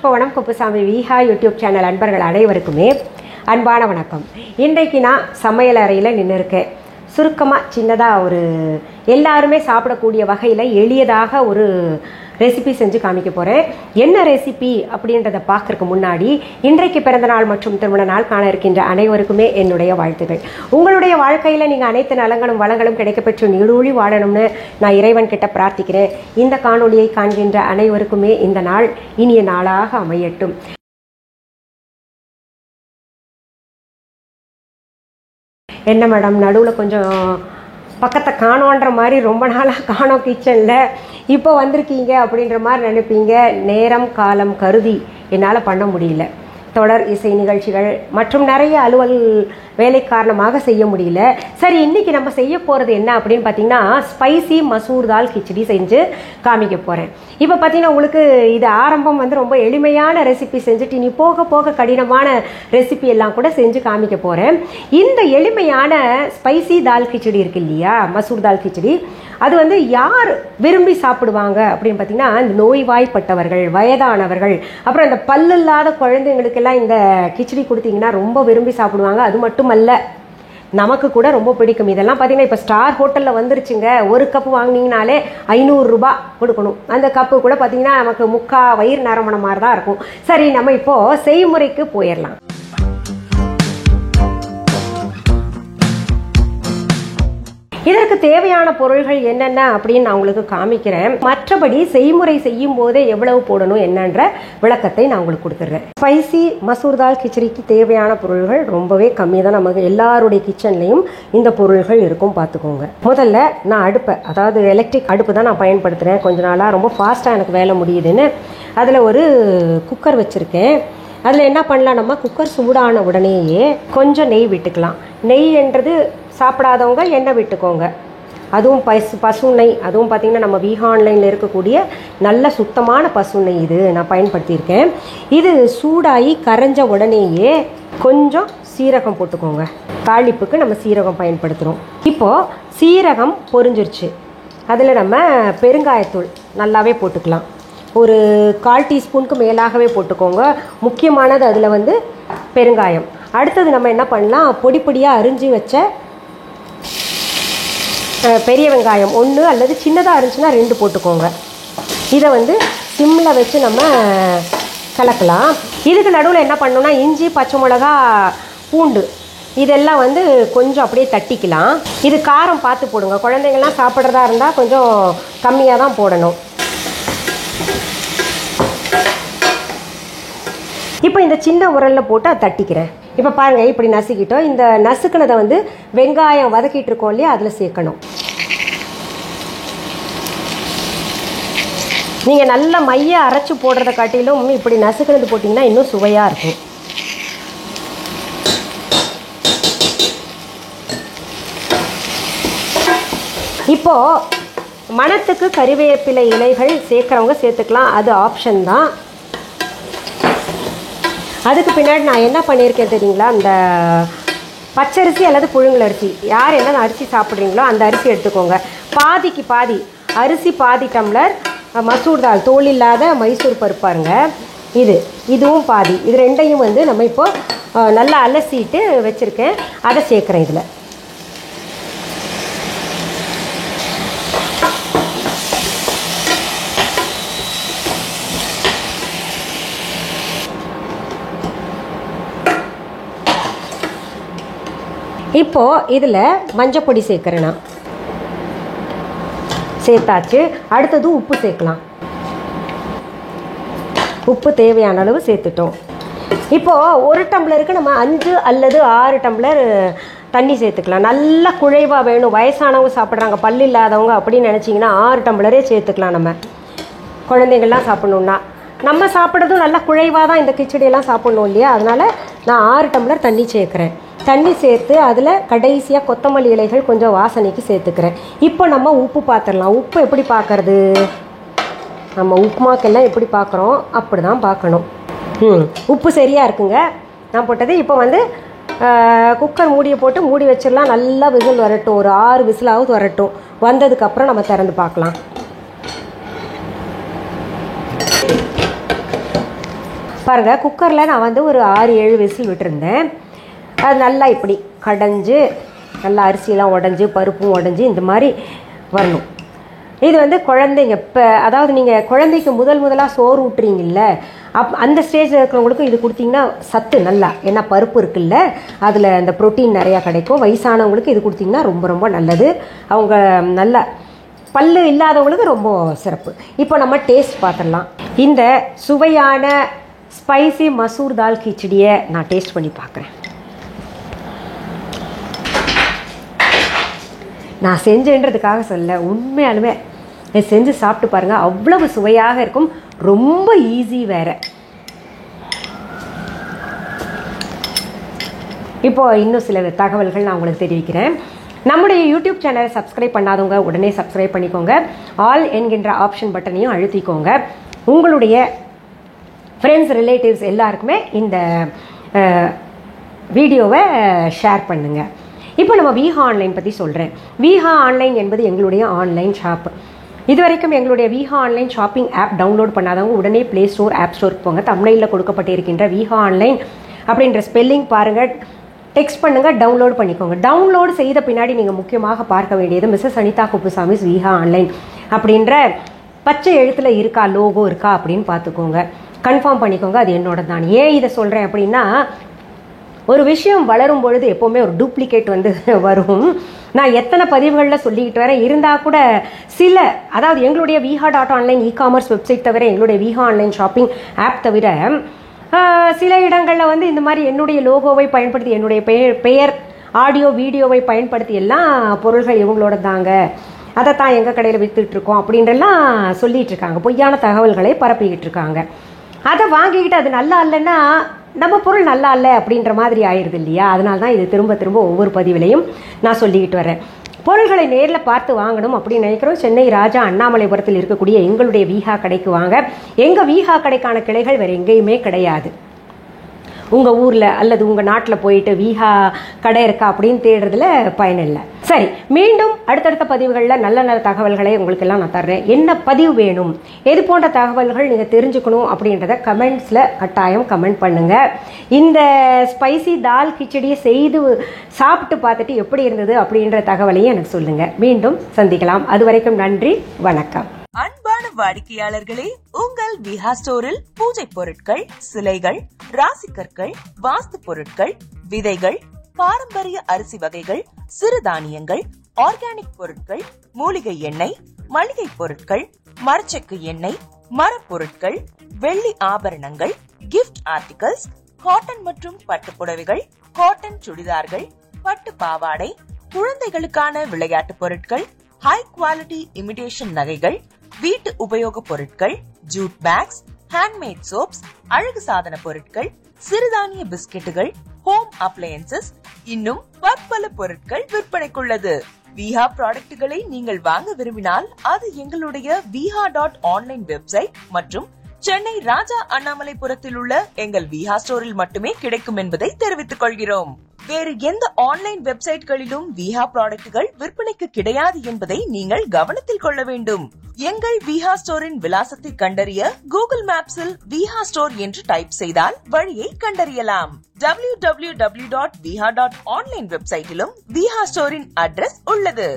Kumbakonam Kuppusamy Viha YouTube channel அன்பர்கள் அனைவருக்குமே அன்பான வணக்கம். இன்றைக்கு நான் சமையல் அறையில் நின்று இருக்கேன். சுருக்கமாக சின்னதாக ஒரு எல்லாருமே சாப்பிடக்கூடிய வகையில் எளியதாக ஒரு ரெசிபி செஞ்சு காமிக்க போகிறேன். என்ன ரெசிபி அப்படின்றத பார்க்கறதுக்கு முன்னாடி இன்றைக்கு பிறந்தநாள் மற்றும் திருமண நாள் காண இருக்கின்ற அனைவருக்குமே என்னுடைய வாழ்த்துக்கள். உங்களுடைய வாழ்க்கையில் நீங்கள் அனைத்து நலங்களும் வளங்களும் கிடைக்கப்பெற்று நீடூழி வாழணும்னு நான் இறைவன் கிட்ட பிரார்த்திக்கிறேன். இந்த காணொலியை காண்கின்ற அனைவருக்குமே இந்த நாள் இனிய நாளாக அமையட்டும். என்ன மேடம் நடுவில் கொஞ்சம் பக்கத்தை காணோன்ற மாதிரி ரொம்ப நாளாக காணோம் கிச்சனில் இப்போ வந்திருக்கீங்க அப்படின்ற மாதிரி நினைப்பீங்க. நேரம் காலம் கருதி என்னால் பண்ண முடியல. தொடர் இசை நிகழ்ச்சிகள் மற்றும் நிறைய அலுவல் வேலை காரணமாக செய்ய முடியல. சரி, இன்றைக்கி நம்ம செய்ய போகிறது என்ன அப்படின்னு பார்த்தீங்கன்னா ஸ்பைசி மசூர் தால் கிச்சடி செஞ்சு காமிக்க போகிறேன். இப்போ பார்த்தீங்கன்னா உங்களுக்கு இது ஆரம்பம் ரொம்ப எளிமையான ரெசிபி செஞ்சுட்டு இனி போக போக கடினமான ரெசிபி எல்லாம் கூட செஞ்சு காமிக்க போகிறேன். இந்த எளிமையான ஸ்பைசி தால் கிச்சடி இருக்கு இல்லையா, மசூர் தால் கிச்சடி, அது யார் விரும்பி சாப்பிடுவாங்க அப்படின்னு பார்த்தீங்கன்னா இந்த நோய்வாய்ப்பட்டவர்கள், வயதானவர்கள், அப்புறம் இந்த பல்லு இல்லாத குழந்தைங்களுக்கெல்லாம் இந்த கிச்சடி கொடுத்தீங்கன்னா ரொம்ப விரும்பி சாப்பிடுவாங்க. அது மட்டுமல்ல, நமக்கு கூட ரொம்ப பிடிக்கும். இதெல்லாம் பார்த்தீங்கன்னா இப்போ ஸ்டார் ஹோட்டலில் வந்துருச்சுங்க. ஒரு கப்பு வாங்கினீங்கனாலே 500 ரூபாய் கொடுக்கணும். அந்த கப்பு கூட பார்த்தீங்கன்னா நமக்கு முக்கா வயிறு நரமண மாதிரி தான் இருக்கும். சரி, நம்ம இப்போது செய்முறைக்கு போயிடலாம். இதற்கு தேவையான பொருள்கள் என்னென்ன அப்படின்னு நான் உங்களுக்கு காமிக்கிறேன். மற்றபடி செய்முறை செய்யும் போதே எவ்வளவு போடணும் என்னன்ற விளக்கத்தை நான் உங்களுக்கு கொடுத்துட்றேன். ஸ்பைசி மசூர் தால் கிச்சடிக்கு தேவையான பொருள்கள் ரொம்பவே கம்மி தான். நமக்கு எல்லாருடைய கிச்சன்லையும் இந்த பொருள்கள் இருக்கும், பார்த்துக்கோங்க. முதல்ல நான் அடுப்பை, அதாவது எலக்ட்ரிக் அடுப்பு தான் நான் பயன்படுத்துகிறேன். கொஞ்ச நாளாக ரொம்ப ஃபாஸ்ட்டாக எனக்கு வேலை முடியுதுன்னு அதில் ஒரு குக்கர் வச்சுருக்கேன். அதில் என்ன பண்ணலாம், நம்ம குக்கர் சூடான உடனேயே கொஞ்சம் நெய் விட்டுக்கலாம். நெய் என்றது சாப்பிடாதவங்க எண்ணெய் விட்டுக்கோங்க. அதுவும் பசு நெய், அதுவும் பார்த்திங்கன்னா நம்ம விஹா ஆன்லைனில் இருக்கக்கூடிய நல்ல சுத்தமான பசு நெய் இது நான் பயன்படுத்தியிருக்கேன். இது சூடாகி கரைஞ்ச உடனேயே கொஞ்சம் சீரகம் போட்டுக்கோங்க. தாளிப்புக்கு நம்ம சீரகம் பயன்படுத்துகிறோம். இப்போது சீரகம் பொரிஞ்சிருச்சு. அதில் நம்ம பெருங்காயத்தூள் நல்லாவே போட்டுக்கலாம். ஒரு 1/4 டீஸ்பூனுக்கு மேலாகவே போட்டுக்கோங்க. முக்கியமானது அதில் பெருங்காயம். அடுத்தது நம்ம என்ன பண்ணலாம், பொடி பொடியாக அரிஞ்சு வச்ச பெரிய வெங்காயம் 1 அல்லது சின்னதாக இருந்துச்சுன்னா 2 போட்டுக்கோங்க. இதை சிம்மில் வச்சு நம்ம கலக்கலாம். இதுக்கு நடுவில் என்ன பண்ணணும்னா இஞ்சி, பச்சை மிளகா, பூண்டு இதெல்லாம் கொஞ்சம் அப்படியே தட்டிக்கலாம். இது காரம் பார்த்து போடுங்க. குழந்தைங்கள்லாம் சாப்பிட்றதா இருந்தால் கொஞ்சம் கம்மியாக தான் போடணும். இப்போ இந்த சின்ன உரலில் போட்டு அதை தட்டிக்கிறேன். இப்போ பாருங்கள், இப்படி நசுக்கிட்டோம். இந்த நசுக்கினதை வெங்காயம் வதக்கிட்டு இருக்கோம் இல்லையா, அதில் சேர்க்கணும். நீங்கள் நல்ல மைய அரைச்சி போடுறத காட்டிலும் இப்படி நசுக்கினது போட்டிங்கன்னா இன்னும் சுவையாக இருக்கும். இப்போது மணத்துக்கு கறிவேப்பிலை இலைகள் சேர்க்குறவங்க சேர்த்துக்கலாம், அது ஆப்ஷன் தான். அதுக்கு பின்னாடி நான் என்ன பண்ணியிருக்கேன் தெரியுங்களா, அந்த பச்சரிசி அல்லது புழுங்கலரிசி, யார் என்ன அரிசி சாப்பிட்றீங்களோ அந்த அரிசி எடுத்துக்கோங்க. பாதிக்கு பாதி அரிசி, பாதி டம்ளர் மசூர் தால், தோல் இல்லாத மைசூர் பருப்பாருங்க. இதுவும் பாதி. இது ரெண்டையும் நம்ம இப்போது நல்லா அலசிட்டு வச்சுருக்கேன். அதை சேர்க்குறேன் இதில். இப்போது இதில் மஞ்சப்பொடி சேர்க்குறேன் நான். சேர்த்தாச்சு. அடுத்தது உப்பு சேர்க்கலாம். உப்பு தேவையான அளவு சேர்த்துட்டோம். இப்போது 1 டம்ளருக்கு நம்ம 5 அல்லது 6 டம்ளர் தண்ணி சேர்த்துக்கலாம். நல்லா குழைவாக வேணும். வயசானவங்க சாப்பிட்றாங்க, பல்லு இல்லாதவங்க அப்படின்னு நினச்சிங்கன்னா 6 டம்ளரே சேர்த்துக்கலாம். நம்ம குழந்தைங்கள்லாம் சாப்பிட்ணுன்னா, நம்ம சாப்பிட்றதும் நல்லா குழைவாக தான் இந்த கிச்சடியெல்லாம் சாப்பிட்ணும் இல்லையா, அதனால் நான் 6 டம்ளர் தண்ணி சேர்க்குறேன். தண்ணி சேர்த்து அதில் கடைசியாக கொத்தமல்லி இலைகள் கொஞ்சம் வாசனைக்கு சேர்த்துக்கிறேன். இப்போ நம்ம உப்பு பார்த்துடலாம். உப்பு எப்படி பார்க்கறது, நம்ம உப்புமாக்கெல்லாம் எப்படி பார்க்குறோம் அப்படி தான் பார்க்கணும். உப்பு சரியாக இருக்குங்க நான் போட்டது. இப்போ குக்கர் மூடியை போட்டு மூடி வச்சிடலாம். நல்லா விசில் வரட்டும், ஒரு 6 விசிலாவது வரட்டும். வந்ததுக்கப்புறம் நம்ம திறந்து பார்க்கலாம். பாருங்கள், குக்கரில் நான் வந்து ஒரு 6-7 விசில் விட்டுருந்தேன். அது நல்லா இப்படி கடைஞ்சு நல்லா அரிசியெல்லாம் உடஞ்சி பருப்பும் உடஞ்சி இந்த மாதிரி வரணும். இது வந்து குழந்தைங்க இப்போ, அதாவது நீங்கள் குழந்தைக்கு முதலாக சோறு ஊட்டுறீங்கல்ல, அந்த ஸ்டேஜில் இருக்கிறவங்களுக்கும் இது கொடுத்தீங்கன்னா சத்து நல்லா, ஏன்னா பருப்பு இருக்குல்ல, அதில் அந்த ப்ரோட்டீன் நிறையா கிடைக்கும். வயசானவங்களுக்கு இது கொடுத்தீங்கன்னா ரொம்ப ரொம்ப நல்லது. அவங்க நல்லா பல்லு இல்லாதவங்களுக்கு ரொம்ப சிறப்பு. இப்போ நம்ம டேஸ்ட் பார்த்துடலாம். இந்த சுவையான ஸ்பைசி மசூர் தால் கிச்சடியை நான் டேஸ்ட் பண்ணி பார்க்குறேன். நான் செஞ்சேன்றதுக்காக சொல்ல, உண்மையாலுமே செஞ்சு சாப்பிட்டு பாருங்கள், அவ்வளவு சுவையாக இருக்கும். ரொம்ப ஈஸி வேறு. இப்போது இன்னும் சில தகவல்கள் நான் உங்களுக்கு தெரிவிக்கிறேன். நம்முடைய யூடியூப் சேனலை சப்ஸ்கிரைப் பண்ணாதவங்க உடனே சப்ஸ்கிரைப் பண்ணிக்கோங்க. ஆல் என்கின்ற ஆப்ஷன் பட்டனையும் அழுத்திக்கோங்க. உங்களுடைய ஃப்ரெண்ட்ஸ் ரிலேட்டிவ்ஸ் எல்லாருக்குமே இந்த வீடியோவை ஷேர் பண்ணுங்கள். இப்போ நம்ம விஹா ஆன்லைன் பற்றி சொல்கிறேன். விஹா ஆன்லைன் என்பது எங்களுடைய ஆன்லைன் ஷாப். இது வரைக்கும் எங்களுடைய Viha online shopping app download பண்ணாதவங்க உடனே ப்ளே ஸ்டோர், ஆப் ஸ்டோருக்கு போங்க. தமிழில் கொடுக்கப்பட்டிருக்கின்ற விஹா ஆன்லைன் அப்படின்ற ஸ்பெல்லிங் பாருங்கள், டெக்ஸ்ட் பண்ணுங்கள், டவுன்லோட் பண்ணிக்கோங்க. டவுன்லோட் செய்த பின்னாடி நீங்கள் முக்கியமாக பார்க்க வேண்டியது மிஸ்ஸஸ் அனிதா குப்புசாமிஸ் விஹா ஆன்லைன் அப்படின்ற பச்சை எழுத்தில் இருக்கா, லோகோ இருக்கா அப்படின்னு பார்த்துக்கோங்க. கன்ஃபார்ம் பண்ணிக்கோங்க, அது என்னோட தான். ஏன் இதை சொல்கிறேன் அப்படின்னா, ஒரு விஷயம் வளரும் பொழுது எப்போவுமே ஒரு டூப்ளிகேட் வந்து வரும். நான் எத்தனை பதிவுகளில் சொல்லிக்கிட்டு வரேன், இருந்தால் கூட சில, அதாவது எங்களுடைய viha.online இ-காமர்ஸ் வெப்சைட் தவிர, எங்களுடைய விஹா ஆன்லைன் ஷாப்பிங் ஆப் தவிர சில இடங்களில் வந்து இந்த மாதிரி என்னுடைய லோகோவை பயன்படுத்தி, என்னுடைய பெயர் ஆடியோ வீடியோவை பயன்படுத்தி எல்லாம் பொருள்கள் இவங்களோட தாங்க, அதை தான் எங்கள் கடையில் விற்றுட்ருக்கோம் அப்படின்றலாம் சொல்லிகிட்டு இருக்காங்க. பொய்யான தகவல்களை பரப்பிக்கிட்டு இருக்காங்க. அதை வாங்கிக்கிட்டு அது நல்லா இல்லைன்னா நம்ம பொருள் நல்லா இல்லை அப்படின்ற மாதிரி ஆயிடுது இல்லையா? அதனால தான் இது திரும்ப திரும்ப ஒவ்வொரு பதிவிலையும் நான் சொல்லிக்கிட்டு வரேன். பொருள்களை நேரில் பார்த்து வாங்கணும் அப்படின்னு நினைக்கிறோம். சென்னை ராஜா அண்ணாமலைபுரத்தில் இருக்கக்கூடிய எங்களுடைய விஹா கடைக்கு வாங்க. எங்கள் விஹா கடைக்கான கிளைகள் வேறு எங்கேயுமே கிடையாது. உங்கள் ஊரில் அல்லது உங்கள் நாட்டில் போயிட்டு விஹா கடை இருக்கா அப்படின்னு தேடுறதுல பயனில்லை. சரி, மீண்டும் அடுத்தடுத்த பதிவுகளில் நல்ல நல்ல தகவல்களை உங்களுக்கெல்லாம் நான் தர்றேன். என்ன பதிவு வேணும், எது போன்ற தகவல்கள் நீங்கள் தெரிஞ்சுக்கணும் அப்படின்றத கமெண்ட்ஸில் கட்டாயம் கமெண்ட் பண்ணுங்கள். இந்த ஸ்பைசி தால் கிச்சடியை செய்து சாப்பிட்டு பார்த்துட்டு எப்படி இருந்தது அப்படின்ற தகவலையும் எனக்கு சொல்லுங்கள். மீண்டும் சந்திக்கலாம். அது வரைக்கும் நன்றி, வணக்கம். அன்பான வாடிக்கையாளர்களே, உங்கள் விஹா ஸ்டோரில் பூஜை பொருட்கள், சிலைகள், ராசிக்கற்கள், வாஸ்து பொருட்கள், விதைகள், பாரம்பரிய அரிசி வகைகள், சிறுதானியங்கள், ஆர்கானிக் பொருட்கள், மூலிகை எண்ணெய், மளிகை பொருட்கள், மரச்செக்கு எண்ணெய், மரப்பொருட்கள், வெள்ளி ஆபரணங்கள், கிஃப்ட் ஆர்டிகல்ஸ், காட்டன் மற்றும் பட்டு புடவைகள், காட்டன் சுடிதார்கள், பட்டு பாவாடை, குழந்தைகளுக்கான விளையாட்டு பொருட்கள், ஹை குவாலிட்டி இமிடேஷன் நகைகள், வீட்டு உபயோக பொருட்கள், ஜூட் பேக்ஸ், ஹேண்ட்மேட் சோப்ஸ், அழகு சாதன பொருட்கள், சிறுதானிய பிஸ்கெட்டுகள், ஹோம் அப்ளையன்சஸ், இன்னும் பற்பல பொருட்கள் விற்பனைக்குள்ளது. விஹா ப்ராடக்ட்களை நீங்கள் வாங்க விரும்பினால் அது எங்களுடைய viha.online வெப்சைட் மற்றும் சென்னை ராஜா அண்ணாமலைபுரத்தில் உள்ள எங்கள் விஹா ஸ்டோரில் மட்டுமே கிடைக்கும் என்பதை தெரிவித்துக் கொள்கிறோம். வேறு எந்த ஆன்லைன் வெப்சைட்களிலும் விஹா ப்ராடக்ட்கள் விற்பனைக்கு கிடையாது என்பதை நீங்கள் கவனத்தில் கொள்ள வேண்டும். எங்கள் விஹா ஸ்டோரின் விலாசத்தை கண்டறிய கூகுள் மேப்ஸில் விஹா ஸ்டோர் என்று டைப் செய்தால் வழியை கண்டறியலாம். www.viha.online வெப்சைட்டிலும் விஹா ஸ்டோரின் அட்ரஸ் உள்ளது.